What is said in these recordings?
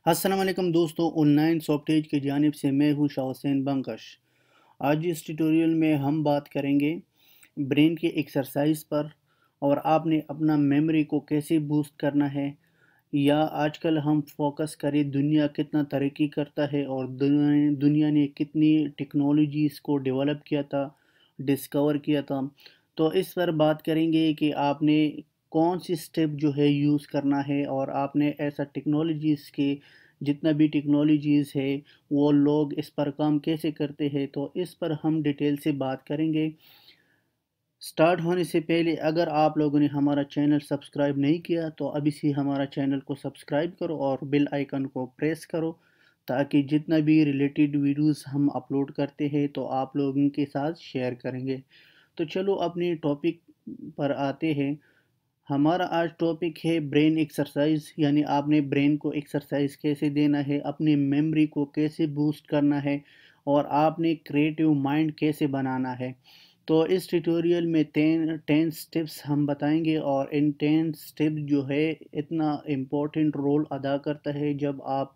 अस्सलाम वालेकुम दोस्तों, ऑनलाइन सॉफ्टवेयर की जानिब से मैं हूँ शाह हुसैन बंकश। आज इस ट्यूटोरियल में हम बात करेंगे ब्रेन की एक्सरसाइज पर और आपने अपना मेमोरी को कैसे बूस्ट करना है। या आजकल हम फोकस करें दुनिया कितना तरक्की करता है और दुनिया ने कितनी टेक्नोलॉजीज़ को डेवलप किया था, डिस्कवर किया था। तो इस पर बात करेंगे कि आपने कौन सी स्टेप जो है यूज़ करना है और आपने ऐसा टेक्नोलॉजीज़ के जितना भी टेक्नोलॉजीज़ है वो लोग इस पर काम कैसे करते हैं, तो इस पर हम डिटेल से बात करेंगे। स्टार्ट होने से पहले अगर आप लोगों ने हमारा चैनल सब्सक्राइब नहीं किया तो अभी से हमारा चैनल को सब्सक्राइब करो और बेल आइकन को प्रेस करो, ताकि जितना भी रिलेटेड वीडियोस हम अपलोड करते हैं तो आप लोगों के साथ शेयर करेंगे। तो चलो अपने टॉपिक पर आते हैं। हमारा आज टॉपिक है ब्रेन एक्सरसाइज, यानी आपने ब्रेन को एक्सरसाइज कैसे देना है, अपनी मेमोरी को कैसे बूस्ट करना है और आपने क्रिएटिव माइंड कैसे बनाना है। तो इस ट्यूटोरियल में टेन स्टेप्स हम बताएंगे और इन 10 स्टेप्स जो है इतना इम्पोर्टेंट रोल अदा करता है। जब आप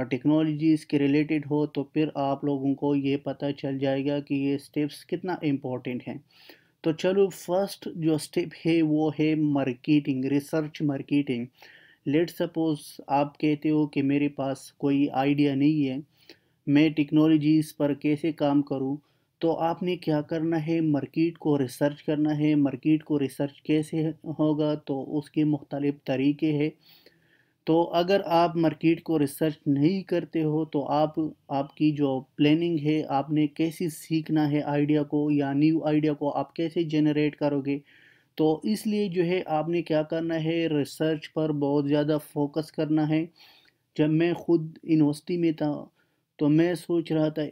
टेक्नोलॉजीज़ के रिलेटेड हो तो फिर आप लोगों को ये पता चल जाएगा कि ये स्टेप्स कितना इम्पोर्टेंट हैं। तो चलो फर्स्ट जो स्टेप है वो है marketing, research marketing. Let suppose आप कहते हो कि मेरे पास कोई आइडिया नहीं है, मैं टेक्नोलॉजीज़ पर कैसे काम करूं। तो आपने क्या करना है, मार्केट को रिसर्च करना है। मार्केट को रिसर्च कैसे होगा, तो उसके मुख्तलिफ तरीके हैं। तो अगर आप मार्केट को रिसर्च नहीं करते हो तो आपकी जो प्लानिंग है, आपने कैसे सीखना है आइडिया को या न्यू आइडिया को आप कैसे जनरेट करोगे। तो इसलिए जो है आपने क्या करना है, रिसर्च पर बहुत ज़्यादा फोकस करना है। जब मैं खुद यूनिवर्सिटी में था तो मैं सोच रहा था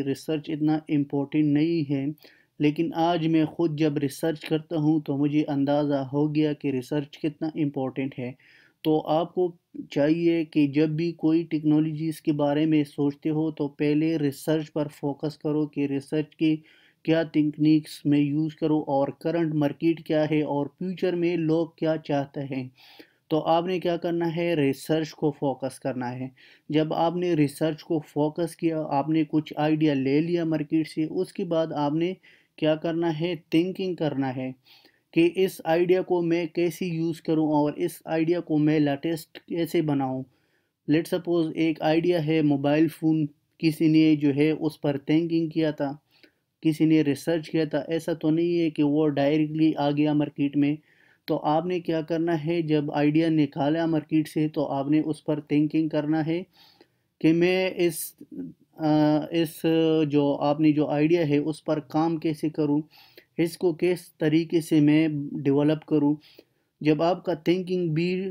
रिसर्च इतना इम्पोर्टेंट नहीं है, लेकिन आज मैं खुद जब रिसर्च करता हूँ तो मुझे अंदाज़ा हो गया कि रिसर्च कितना इम्पोर्टेंट है। तो आपको चाहिए कि जब भी कोई टेक्नोलॉजीज़ के बारे में सोचते हो तो पहले रिसर्च पर फोकस करो कि रिसर्च की क्या टेक्निक्स में यूज़ करो और करंट मार्केट क्या है और फ्यूचर में लोग क्या चाहते हैं। तो आपने क्या करना है, रिसर्च को फोकस करना है। जब आपने रिसर्च को फोकस किया, आपने कुछ आइडिया ले लिया मार्केट से, उसके बाद आपने क्या करना है, थिंकिंग करना है कि इस आइडिया को मैं कैसे यूज़ करूं और इस आइडिया को मैं लेटेस्ट कैसे बनाऊं। लेट सपोज एक आइडिया है मोबाइल फ़ोन, किसी ने जो है उस पर थिंकिंग किया था, किसी ने रिसर्च किया था। ऐसा तो नहीं है कि वो डायरेक्टली आ गया मार्केट में। तो आपने क्या करना है, जब आइडिया निकाला मार्केट से तो आपने उस पर थिंकिंग करना है कि मैं इस जो आपने जो आइडिया है उस पर काम कैसे करूं, इसको किस तरीके से मैं डेवलप करूं। जब आपका थिंकिंग भी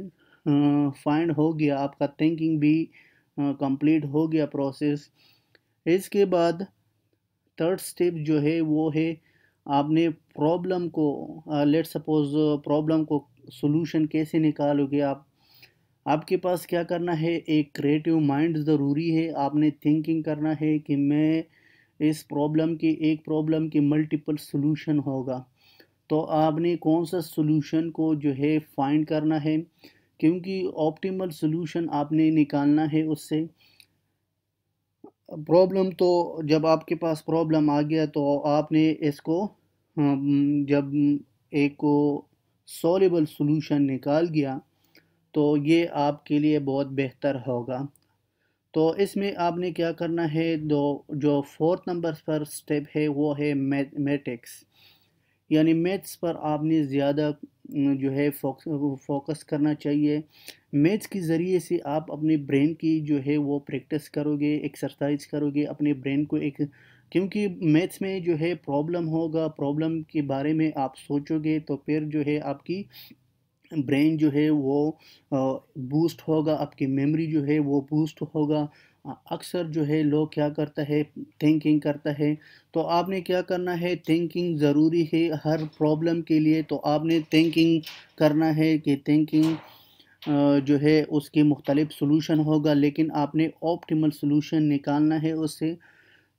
फाइंड हो गया, आपका थिंकिंग भी कंप्लीट हो गया प्रोसेस, इसके बाद थर्ड स्टेप जो है वो है आपने प्रॉब्लम को, लेट सपोज प्रॉब्लम को सॉल्यूशन कैसे निकालोगे आप। आपके पास क्या करना है, एक क्रिएटिव माइंड ज़रूरी है। आपने थिंकिंग करना है कि मैं इस प्रॉब्लम की, एक प्रॉब्लम की मल्टीपल सॉल्यूशन होगा। तो आपने कौन सा सॉल्यूशन को जो है फाइंड करना है, क्योंकि ऑप्टिमल सॉल्यूशन आपने निकालना है उससे। प्रॉब्लम तो जब आपके पास प्रॉब्लम आ गया तो आपने इसको जब एक को सॉल्युबल सॉल्यूशन निकाल गया तो ये आपके लिए बहुत बेहतर होगा। तो इसमें आपने क्या करना है, दो जो फोर्थ नंबर पर स्टेप है वो है मैथमेटिक्स, यानी मैथ्स पर आपने ज़्यादा जो है फोकस करना चाहिए। मैथ्स के ज़रिए से आप अपने ब्रेन की जो है वो प्रैक्टिस करोगे, एक्सरसाइज करोगे अपने ब्रेन को एक, क्योंकि मैथ्स में जो है प्रॉब्लम होगा, प्रॉब्लम के बारे में आप सोचोगे तो फिर जो है आपकी ब्रेन जो है वो बूस्ट होगा, आपकी मेमोरी जो है वो बूस्ट होगा। अक्सर जो है लोग क्या करता है, थिंकिंग करता है। तो आपने क्या करना है, थिंकिंग ज़रूरी है हर प्रॉब्लम के लिए। तो आपने थिंकिंग करना है कि थिंकिंग जो है उसके मुख्तलिफ सॉल्यूशन होगा, लेकिन आपने ऑप्टिमल सॉल्यूशन निकालना है उससे।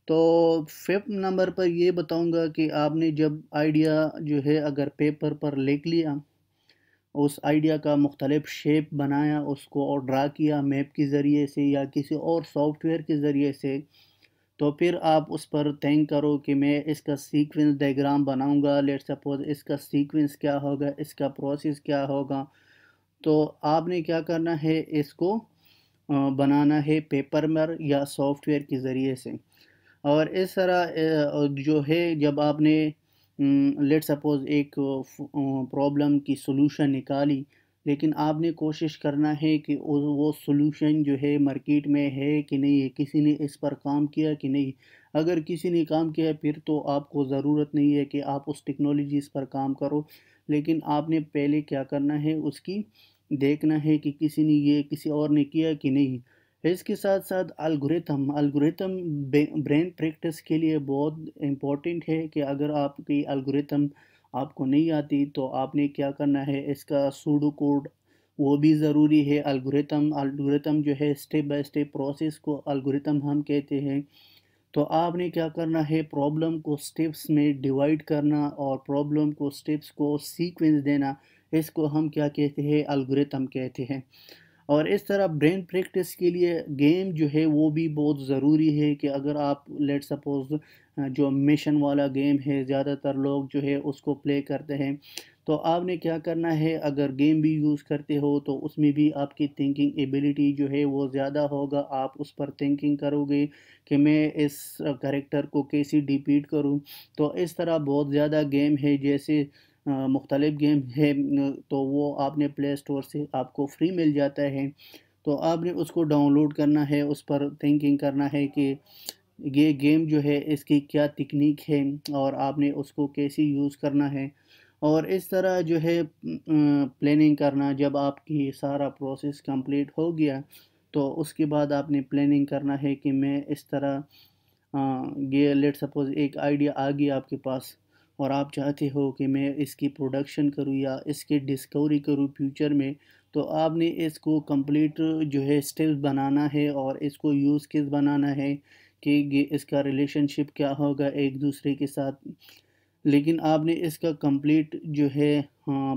तो फिफ्थ नंबर पर ये बताऊंगा कि आपने जब आइडिया जो है अगर पेपर पर लिख लिया اس آئیڈیا کا مختلف شیپ بنایا، اس کو اور ڈرا کیا میپ کے ذریعے سے یا کسی اور سافٹ ویئر کے ذریعے سے، تو پھر آپ اس پر تھنک کرو کہ میں اس کا سیکوینس ڈائیگرام بناؤں گا، لیٹ سپوز اس کا سیکوینس کیا ہوگا، اس کا پروسیس کیا ہوگا. تو آپ نے کیا کرنا ہے، اس کو بنانا ہے پیپر پر یا سافٹ ویئر کے ذریعے سے. اور اس طرح جو ہے جب آپ نے لیٹ سپوز ایک پرابلم کی سلوشن نکالی، لیکن آپ نے کوشش کرنا ہے کہ وہ سلوشن جو ہے مارکیٹ میں ہے کہ نہیں ہے، کسی نے اس پر کام کیا کہ نہیں. اگر کسی نے کام کیا پھر تو آپ کو ضرورت نہیں ہے کہ آپ اس ٹیکنالوجیز پر کام کرو، لیکن آپ نے پہلے کیا کرنا ہے، اس کی دیکھنا ہے کہ کسی نے یہ کسی اور نے کیا کہ نہیں. اس کے ساتھ ساتھ الگوریتم برین پریکٹس کے لیے بہت امپورٹنٹ ہے کہ اگر آپ کی الگوریتم آپ کو نہیں آتی تو آپ نے کیا کرنا ہے، اس کا سوڈو کوڈ وہ بھی ضروری ہے. الگوریتم جو ہے اسٹیپ بائی اسٹیپ پروسیس کو الگوریتم ہم کہتے ہیں. تو آپ نے کیا کرنا ہے، پرابلم کو سٹیپس میں ڈیوائیڈ کرنا اور پرابلم کو سٹیپس کو سیکوینس دینا، اس کو ہم کیا کہتے ہیں، الگوریتم کہتے ہیں. اور اس طرح برین پریکٹس کے لیے گیم جو ہے وہ بھی بہت ضروری ہے کہ اگر آپ لیٹ سپوز جو مشن والا گیم ہے زیادہ تر لوگ جو ہے اس کو پلے کرتے ہیں، تو آپ نے کیا کرنا ہے، اگر گیم بھی یوز کرتے ہو تو اس میں بھی آپ کی تھنکنگ ایبیلٹی جو ہے وہ زیادہ ہوگا. آپ اس پر تھنکنگ کرو گے کہ میں اس کریکٹر کو کیسی ڈیپیٹ کروں. تو اس طرح بہت زیادہ گیم ہے، جیسے مختلف گیم ہے، تو وہ آپ نے پلے اسٹور سے آپ کو فری مل جاتا ہے. تو آپ نے اس کو ڈاؤن لوڈ کرنا ہے، اس پر تھنکنگ کرنا ہے کہ یہ گیم جو ہے اس کی کیا تکنیک ہے اور آپ نے اس کو کیسی یوز کرنا ہے. اور اس طرح جو ہے پلاننگ کرنا، جب آپ کی سارا پروسیس کمپلیٹ ہو گیا تو اس کے بعد آپ نے پلاننگ کرنا ہے کہ میں اس طرح یہ لیٹ سپوز ایک آئیڈیا آ گیا آپ کے پاس اور آپ چاہتے ہو کہ میں اس کی پروڈکشن کروں یا اس کی ڈسکوری کروں فیوچر میں، تو آپ نے اس کو کمپلیٹ جو ہے اسٹیپس بنانا ہے اور اس کو یوز کیس بنانا ہے کہ اس کا ریلیشن شپ کیا ہوگا ایک دوسرے کے ساتھ. لیکن آپ نے اس کا کمپلیٹ جو ہے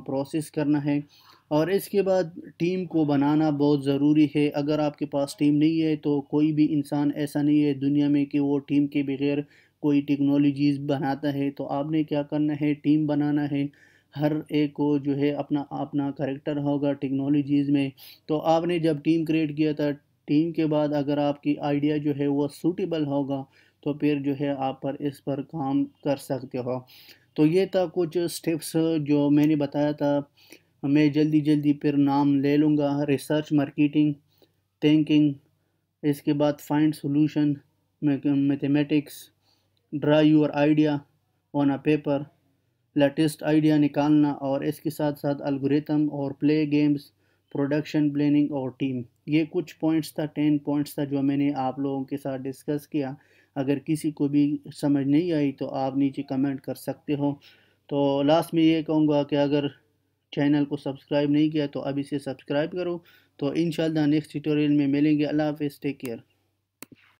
پروسیس کرنا ہے. اور اس کے بعد ٹیم کو بنانا بہت ضروری ہے. اگر آپ کے پاس ٹیم نہیں ہے تو کوئی بھی انسان ایسا نہیں ہے دنیا میں کہ وہ ٹیم کے بغیر کوئی ٹیکنالوجیز بناتا ہے. تو آپ نے کیا کرنا ہے، ٹیم بنانا ہے. ہر ایک کو جو ہے اپنا اپنا کریکٹر ہوگا ٹیکنالوجیز میں. تو آپ نے جب ٹیم کریٹ کیا تھا، ٹیم کے بعد اگر آپ کی آئیڈیا جو ہے وہ سوٹیبل ہوگا تو پھر جو ہے آپ اس پر کام کر سکتے ہو. تو یہ تھا کچھ سٹیپس جو میں نے بتایا تھا. میں جلدی جلدی پھر نام لے لوں گا: ریسرچ، مارکیٹنگ، تھنکنگ، اس کے بعد find solution, mathematics, draw your idea on a paper, latest idea نکالنا، اور اس کے ساتھ ساتھ الگوریتم اور پلے گیمز، پروڈکشن پلاننگ اور ٹیم. یہ کچھ پوائنٹس تھا، 10 پوائنٹس تھا جو میں نے آپ لوگوں کے ساتھ ڈسکس کیا. اگر کسی کو بھی سمجھ نہیں آئی تو آپ نیچے کمنٹ کر سکتے ہو. تو لاسٹ میں یہ کہوں گا کہ اگر چینل کو سبسکرائب نہیں کیا تو ابھی سے سبسکرائب کرو. تو انشاءاللہ نیکسٹ ٹیوٹوریل میں ملیں گے. اللہ حافظ، ٹیک کیئر.